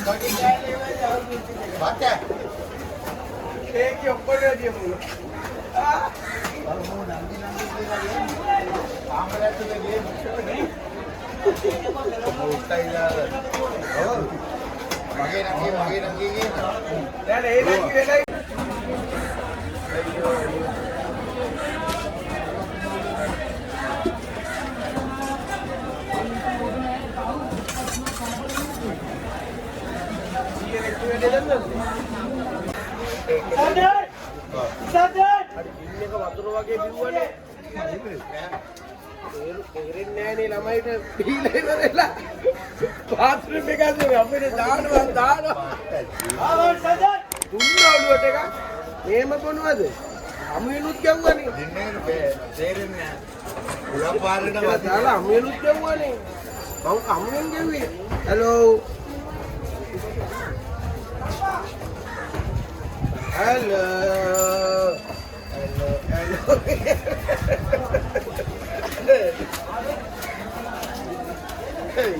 Baca. Thank you dia mulu. Kalau mau nanti lagi. Kamera itu lagi. Bukai lah. Oh. Makin lagi. Dah lagi. Sadar. Ada gini kok watuර වගේ බිව්වනේ. තේරෙන්නේ නෑනේ ළමයිට බීලා ඉවරලා. Bathroom එක ඇතුලේ අපිට දානවා. ආවල් සදා. දුන්නා ඔළුවට එක. මේම බොනවද? අමුවෙනුත් ගැව්වනේ. දින්නේ තේරෙන්නේ නෑ. උලා පාරේට දාලා අමුවෙනුත් ගැව්වනේ. මම අමුවෙන් ගැව්වේ. Hello. Hello. Hey.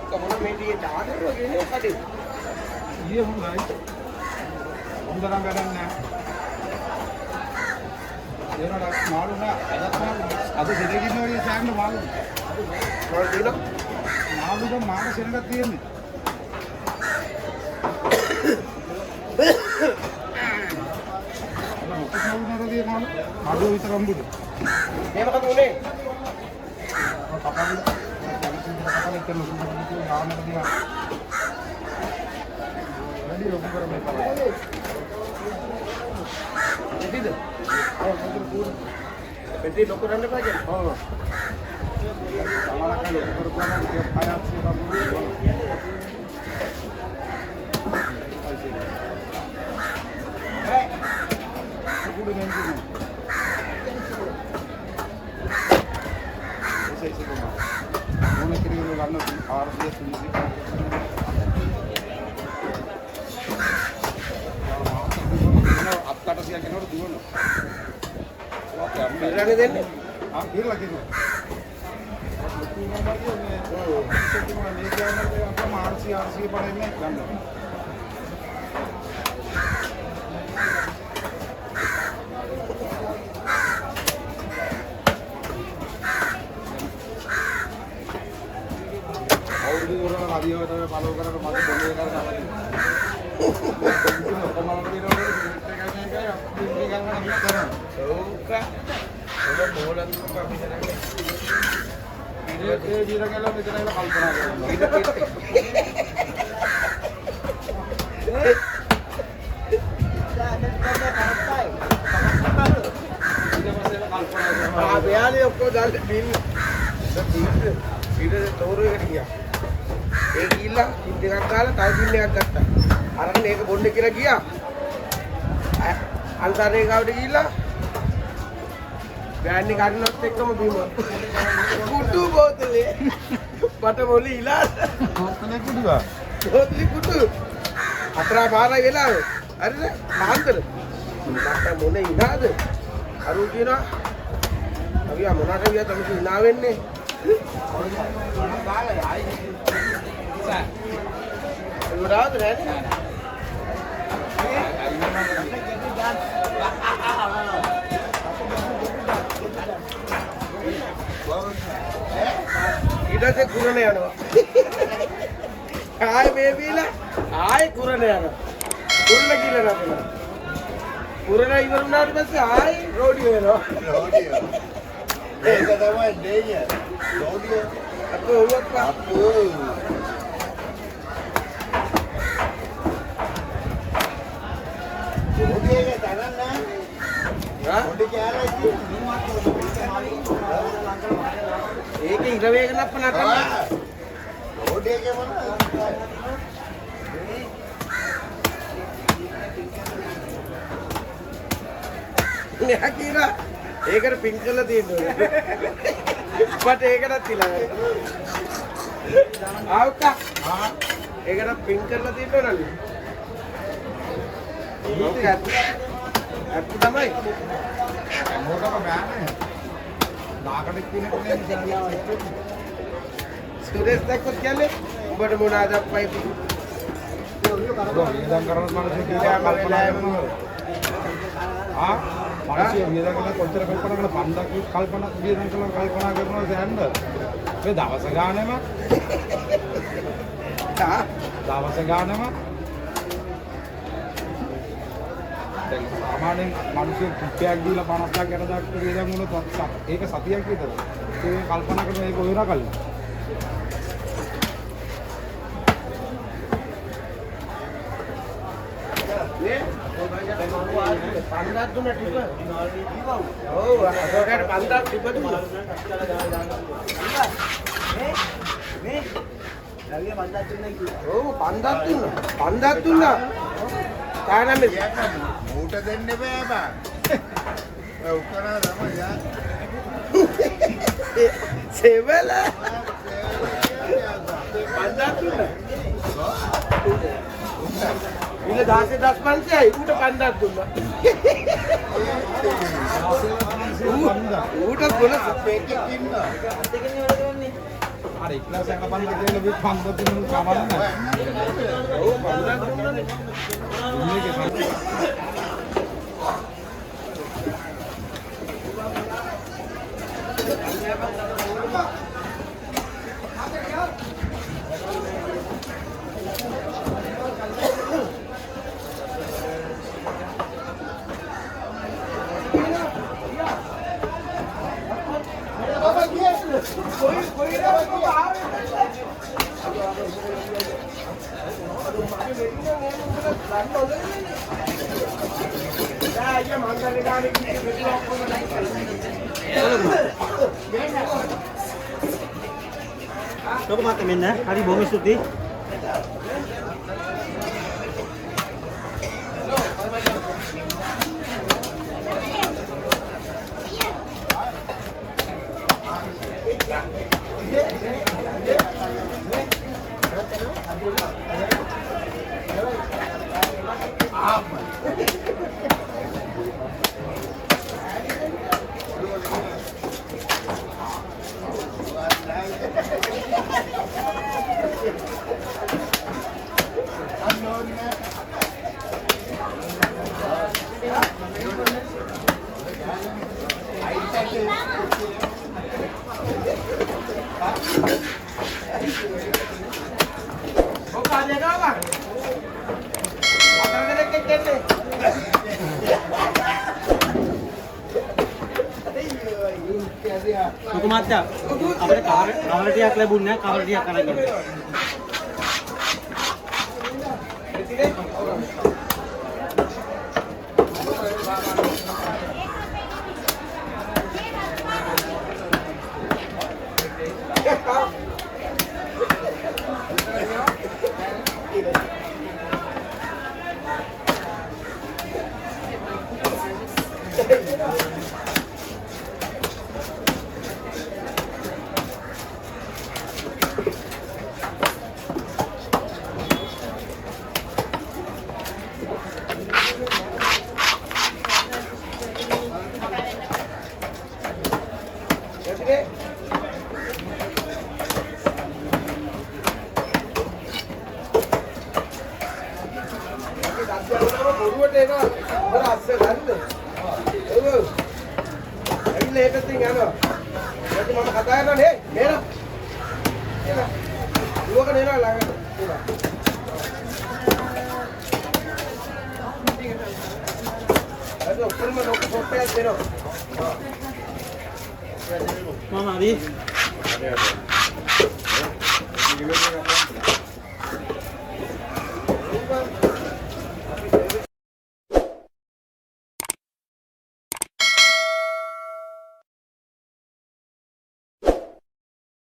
Kamu nak main dia dah ada ni tadi. Iya mulai. Umdaran gadangnya. ඒනට මාළු නෑ අද දෙදකින් වගේ සෑහෙන මාළු. Kalau dia nak මාළුද මාළු සෙනඟක් තියෙන්නේ. මොකක් මාළු නේද මාළු? මාළු විතරක් බුදු. dia makan boleh. කපන්න. කපන්න ඉතින් ලොකු නාමක දිනා. වැඩි ලොකු කරන්නේ තමයි. Jadi tu. Berarti doktor anda apa aja? Oh. Sama kan dokter gua kan tiap ayat sih kamu. Aku dengan sini. Saya koma. Mana kiri lu karena harus dia sendiri. අත්තට සිය කෙනෙකුට දුවනවා. Berani deh. කියලා කිව්වා. මේ කියන්නේ අපේ මානසික ආර්සික බලන්නේ ගන්නවා. අවුරුදු වරන හදියවට පළව කරලා මම බොලේ කරලා Suka. Udah bolan apa bisa nak? Dia bilang kalau kita nak kalpana. Biar aku dah bil. Bil toru kerja. Gila, ini kala tahu ni agak. Arang ni ke bonde kira gila. Antara kau gila. Biar ni karena tekam bima. Kudu botol. Pada boleh hilang. Botolnya kudu ah. Botol kudu. Atra bara gila. Ada kantor. Mata boleh hilang tu. Aru kira. Abi amana tu dia tak mesti hilang ni. Udah tu kan? Kita se kurane ano. Ay baby la. Ay kurane ano. Kurane kila na pula. Kurane ivaru na passe ay rodeo ano. Rodeo. Eka තමයි දෙය. Rodeo. Aku uwak pa. Rodeo එක තරන්න. Ha? පොඩි කෑල්ලක් Eke ඉරවේගෙන අප්පනට. Rodeo එක මොන? නෑ කීරා. ඒකට පින් කරලා තියෙනවා. මට ඒකටත් තියලා. ආවුකා. ඒකට පින් කරලා තියෙනවා නේද? ඇත්ත තමයි. මොකටද ගානේ? නාකට කිනේ කියන්නේ. සුරේෂ් දැක්කොත් කියන්නේ උඹට මොනවාද අප්පයි පුතු. වියදම් කරන මිනිස්සු කියලා කල්පනා කරනවා. මිනිස්සු වියදම් කරන කොච්චර කල්පනා කරන 5000 කල්පනා වියදම් කරන කල්පනා කරනවා සෑන්ද. මේ දවස ගානෙම දවස ගානෙම දැන් සාමාන්‍යයෙන් මිනිස්සු රුපියල් දීලා 50ක් 60000ක් වියදම් වුණොත් ඒක සතියක් විතර. ඒ කල්පනා කරන ඒක ඔයලා කල්ලා. පන්දක් දුන්න ටික. ඔව් අතෝකට පන්දක් ටික දුන්නා. මේ ලගිය පන්දක් දුන්නා කිව්වා. ඔව් පන්දක් දුන්නා. පන්දක් දුන්නා. තානම ඌට දෙන්න බෑ බා. ඔය උකරා තමයි යා. සෙවල පන්දක් දුන්නා. ඉල 16,500යි ඌට 5ක් දුන්නා. ඌට 12 මේකේ ඉන්නවා. අර ඉක්ලාස් එක පන්ද කියලා මේ පන්ද දුන්නු කවන්න. ඔව් 5ක් දුන්නානේ. Coba mati minna, hari bonus tuh di. Suku mata, apa deh kawal dia kelebunnya, kawal dia karena gitu. Mama, Abi.